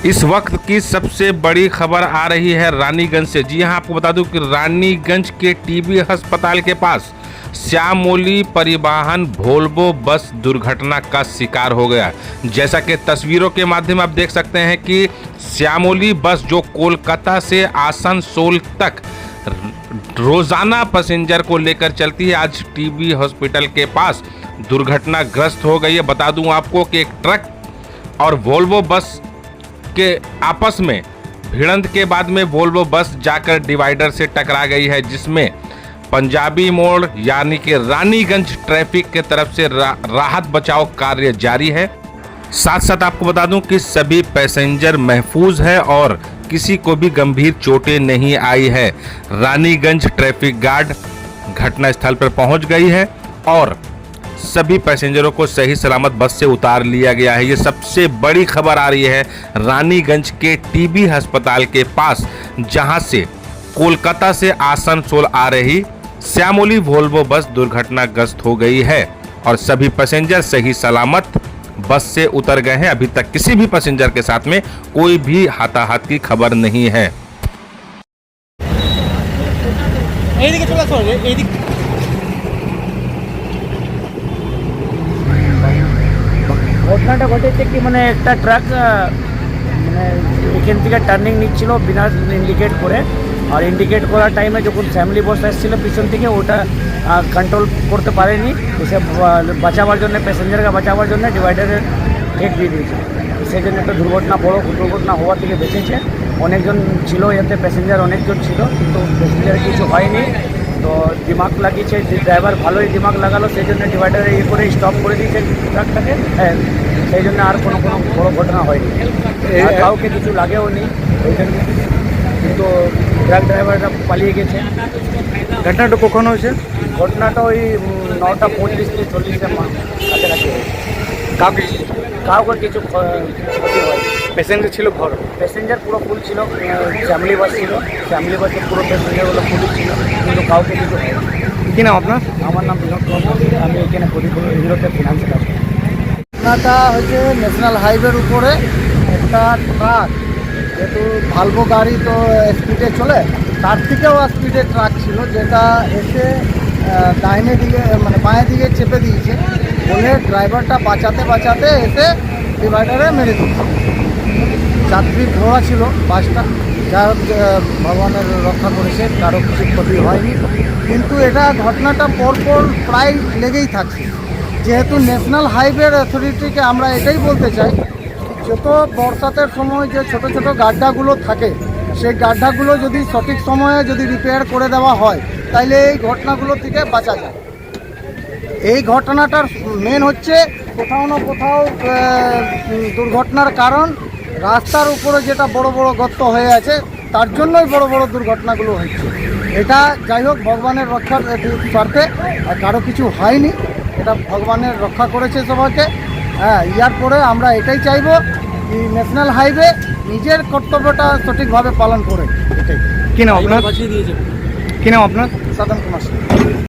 इस वक्त की सबसे बड़ी खबर आ रही है रानीगंज से। जी हां, आपको बता दूं कि रानीगंज के टीबी अस्पताल के पास श्यामोली परिवहन वोल्वो बस दुर्घटना का शिकार हो गया। जैसा कि तस्वीरों के माध्यम आप देख सकते हैं कि श्यामोली बस जो कोलकाता से आसनसोल तक रोजाना पैसेंजर को लेकर चलती है, आज टीबी हॉस्पिटल के पास दुर्घटनाग्रस्त हो गई है। बता दूं आपको कि एक ट्रक और वोल्वो बस के आपस में भिड़ंत के बाद में वोल्वो बस जाकर डिवाइडर से टकरा गई है, जिसमें पंजाबी मोड़ यानी कि रानीगंज ट्रैफिक के तरफ से राहत बचाव कार्य जारी है। साथ साथ आपको बता दूं कि सभी पैसेंजर महफूज है और किसी को भी गंभीर चोटें नहीं आई है। रानीगंज ट्रैफिक गार्ड घटनास्थल पर पहुंच गई है और सभी पैसेंजरों को सही सलामत बस से उतार लिया गया है। ये सबसे बड़ी खबर आ रही है रानीगंज के टीबी अस्पताल के पास, जहां से कोलकाता से आसनसोल आ रही श्यामोली वोल्वो बस दुर्घटनाग्रस्त हो गई है और सभी पैसेंजर सही सलामत बस से उतर गए हैं। अभी तक किसी भी पैसेंजर के साथ में कोई भी हाथाहाथ की खबर नहीं है। ঘটনাটা ঘটেছে কি মানে একটা ট্রাক মানে এখান থেকে টার্নিং নিচ্ছিল বিনা ইন্ডিকেট করে, আর ইন্ডিকেট করার টাইমে যখন ফ্যামিলি বাস আসছিল পিছন থেকে ওটা কন্ট্রোল করতে পারেনি, এসে বাঁচাবার জন্য প্যাসেঞ্জারকে বাঁচাবার জন্য ডিভাইডারে ঠেক দিয়ে দিয়েছে। সেই জন্য একটা বড় দুর্ঘটনা হওয়া থেকে বেঁচেছে। অনেকজন ছিল এতে, প্যাসেঞ্জার অনেকজন ছিল, কিন্তু প্যাসেঞ্জার কিছু হয়নি। তো দিমাগ লাগিয়েছে, ড্রাইভার ভালোই দিমাগ লাগালো, সেই জন্য ডিভাইডারে ইয়ে করে স্টপ করে দিয়েছে ট্রাকটাকে। হ্যাঁ, সেই জন্য আর কোনো বড় ঘটনা হয়নি, আর কাউকে কিছু লাগেও নি ওই জন্য, কিন্তু ট্রাক ড্রাইভারটা পালিয়ে গেছে। ঘটনাটা কখন হয়েছে? ঘটনাটা ওই 9টা 35 থেকে 40-এর কাছাকাছি হয়েছে। কাউকে কিছু ক্ষতি হয়। প্যাসেঞ্জার ছিল ঘর? প্যাসেঞ্জার পুরো ফুল ছিল, ফ্যামিলি বাস ছিল, ফ্যামিলি বাসে পুরো প্যাসেঞ্জারগুলো ফুল ছিল, কিন্তু কাউকে কিছু হয়। কী নাম আপনার? আমার নাম বিনোদ কুমার, আমি এখানে প্রদীপুর হিরোতে ফিনান্সে কাজ করি। ঘটনাটা হচ্ছে ন্যাশনাল হাইওয়ের উপরে একটা ট্রাক, যেহেতু ভালভো গাড়ি তো স্পিডে চলে, তার থেকেও স্পিডে ট্রাক ছিল, যেটা এসে ডাইনে দিকে মানে বাঁয়ের দিকে চেপে দিয়েছে বলে ড্রাইভারটা বাঁচাতে এসে ডিভাইডারে মেরে দিয়েছে। যাত্রী ঘোড়া ছিল বাসটা, যা ভগবানের রক্ষা করেছে, কারো কিছু ক্ষতি হয়নি। কিন্তু এটা ঘটনাটা পরপর প্রায় লেগেই থাকছে। যেহেতু ন্যাশনাল হাইওয়ের অথরিটিকে আমরা এটাই বলতে চাই, যত বর্ষাতের সময় যে ছোট ছোট গাড্ডাগুলো থাকে, সেই গাড্ডাগুলো যদি সঠিক সময়ে যদি রিপেয়ার করে দেওয়া হয়, তাইলে এই ঘটনাগুলো থেকে বাঁচা যায়। এই ঘটনাটার মেন হচ্ছে কোথাও না কোথাও দুর্ঘটনার কারণ রাস্তার উপরে যেটা বড় বড় গর্ত হয়ে আছে, তার জন্যই বড় বড় দুর্ঘটনাগুলো হচ্ছে। এটা যাই হোক ভগবানের রক্ষার স্বার্থে, আর কারো কিছু হয়নি, এটা ভগবানের রক্ষা করেছে সবাইকে। হ্যাঁ, ইয়ার পরে আমরা এটাই চাইব কি ন্যাশনাল হাইওয়ে নিজের কর্তব্যটা সঠিকভাবে পালন করে। এটাই। কী নাম আপনার? সাধন কুমার।